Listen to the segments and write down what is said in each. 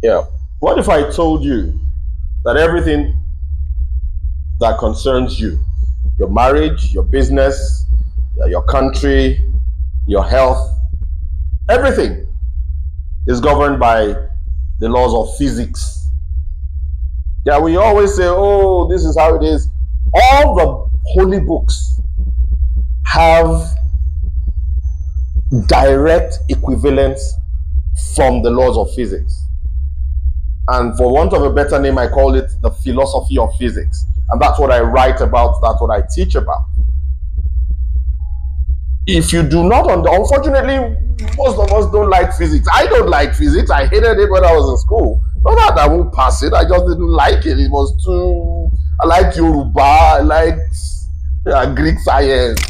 Yeah. What if I told you that everything that concerns you, your marriage, your business, your country, your health, everything is governed by the laws of physics? Yeah, we always say, oh, this is how it is. All the holy books have direct equivalence from the laws of physics. And for want of a better name, I call it the philosophy of physics. And that's what I write about, that's what I teach about. If you do not, unfortunately, most of us don't like physics. I don't like physics. I hated it when I was in school. Not that I won't pass it, I just didn't like it. It was too. I liked Yoruba, I liked Greek science,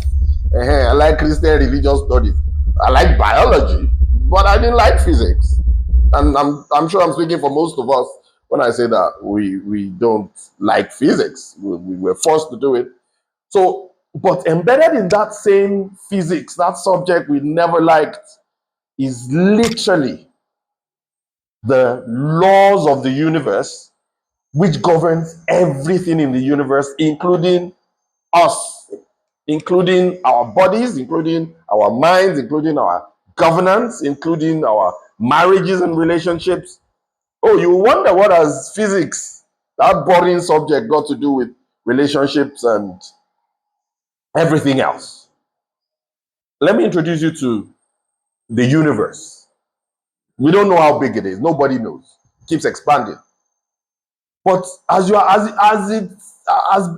I like Christian religious studies, I like biology, but I didn't like physics. And I'm sure I'm speaking for most of us when I say that we don't like physics. We were forced to do it. So, but embedded in that same physics, that subject we never liked, is literally the laws of the universe, which governs everything in the universe, including us, including our bodies, including our minds, including our governance, including our marriages and relationships. Oh, you wonder what has physics, that boring subject, got to do with relationships and everything else? Let me introduce you to the universe. We don't know how big it is. Nobody knows. It keeps expanding. But as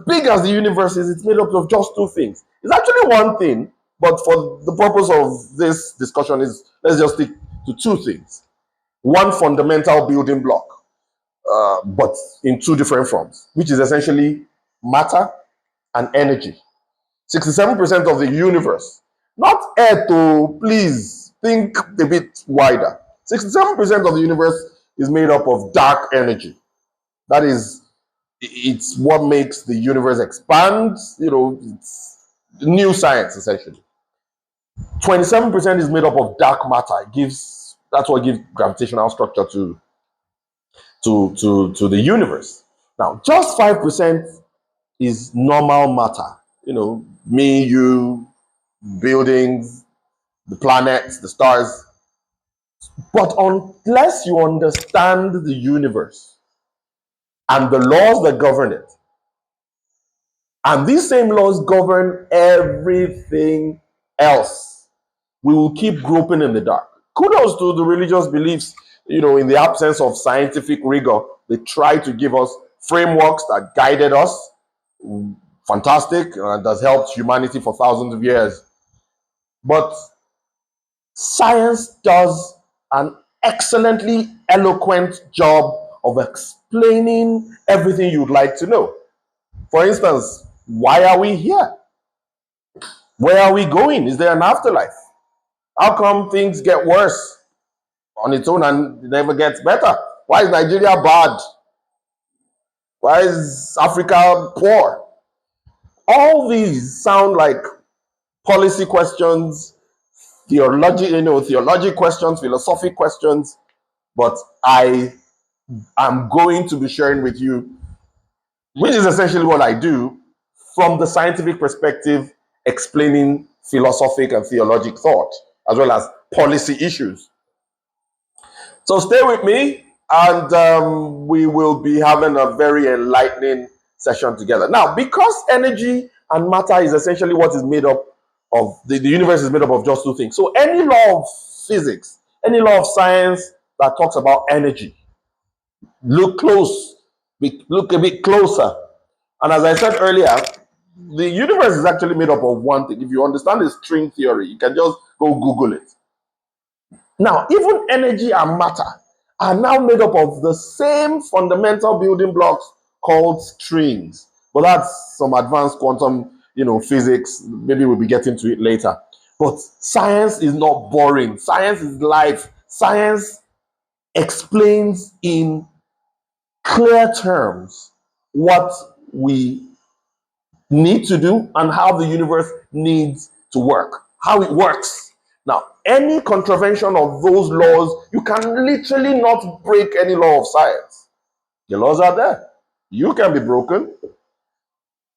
big as the universe is, it's made up of just two things. It's actually one thing, but for the purpose of this discussion, is let's just stick to two things. One fundamental building block, but in two different forms, which is essentially matter and energy. 67% of the universe, not Earth, oh, please think a bit wider. 67% of the universe is made up of dark energy. That is, it's what makes the universe expand. It's new science essentially. 27% is made up of dark matter. That's what gives gravitational structure to the universe. Now, just 5% is normal matter. Me, you, buildings, the planets, the stars. But unless you understand the universe and the laws that govern it, and these same laws govern everything else, we will keep groping in the dark. Kudos to the religious beliefs, in the absence of scientific rigor, they try to give us frameworks that guided us. Fantastic, and has helped humanity for thousands of years. But science does an excellently eloquent job of explaining everything you'd like to know. For instance, why are we here? Where are we going? Is there an afterlife? How come things get worse on its own and it never gets better? Why is Nigeria bad? Why is Africa poor? All these sound like policy questions, theological questions, philosophic questions, but I am going to be sharing with you, which is essentially what I do, from the scientific perspective, explaining philosophic and theologic thought, as well as policy issues. So stay with me, and we will be having a very enlightening session together. Now, because energy and matter is essentially what is made up of, the universe is made up of just two things. So any law of physics, any law of science that talks about energy, look close, look a bit closer. And as I said earlier, the universe is actually made up of one thing. If you understand the string theory, you can just go Google it. Now, even energy and matter are now made up of the same fundamental building blocks called strings. But that's some advanced quantum, physics. Maybe we'll be getting to it later. But science is not boring. Science is life. Science explains in clear terms what we need to do and how the universe needs to work, how it works. Now, any contravention of those laws, you can literally not break any law of science. The laws are there. You can be broken,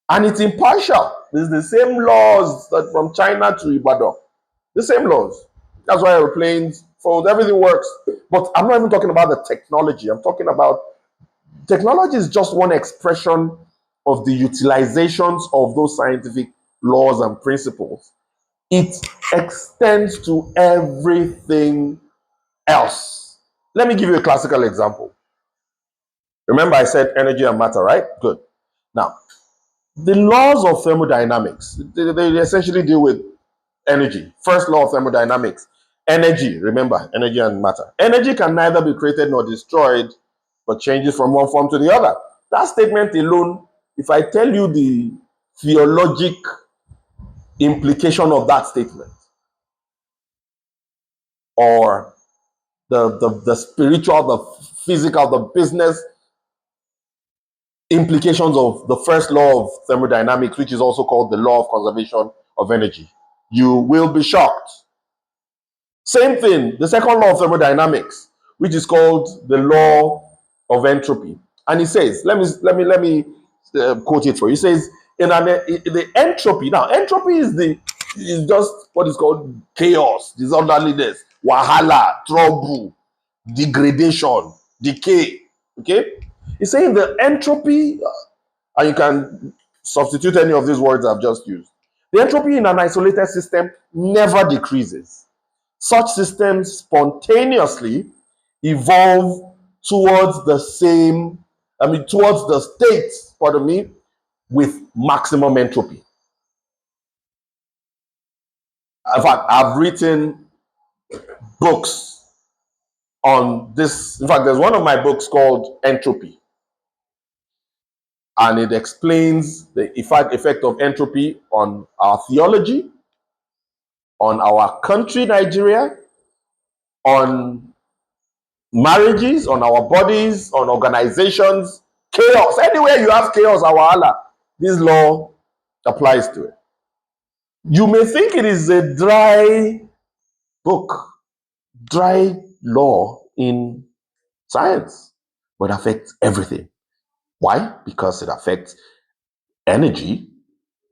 and it's impartial. It's the same laws that from China to Ibadan. The same laws. That's why airplanes, phones, everything works. But I'm not even talking about the technology. I'm talking about technology is just one expression of the utilizations of those scientific laws and principles. It extends to everything else. Let me give you a classical example. Remember, I said energy and matter, right? Good. Now, the laws of thermodynamics, they essentially deal with energy. First law of thermodynamics, energy, remember, energy and matter. Energy can neither be created nor destroyed, but changes from one form to the other. That statement alone, if I tell you the theologic implication of that statement, or the spiritual, the physical, the business implications of the first law of thermodynamics, which is also called the law of conservation of energy, you will be shocked. Same thing, the second law of thermodynamics, which is called the law of entropy. And it says, let me quote it for you. It says, the entropy, now entropy is just what is called chaos, disorderliness, wahala, trouble, degradation, decay. Okay? It's saying the entropy, and you can substitute any of these words I've just used. The entropy in an isolated system never decreases. Such systems spontaneously evolve towards the same, towards the state, pardon me, with maximum entropy. In fact, I've written books on this. In fact, there's one of my books called Entropy, and it explains the effect of entropy on our theology, on our country, Nigeria, on marriages, on our bodies, on organizations, chaos. Anywhere you have chaos, Allah, this law applies to it. You may think it is a dry book, dry law in science, but it affects everything. Why? Because it affects energy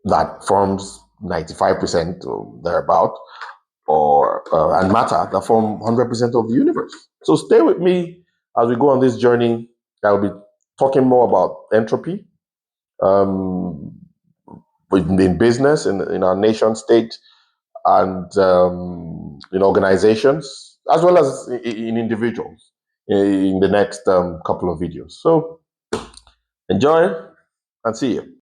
that forms 95% or thereabout, or and matter that form 100% of the universe. So stay with me as we go on this journey. I'll be talking more about entropy um, in business, in our nation state, and in organizations, as well as in individuals in the next couple of videos. So enjoy and see you.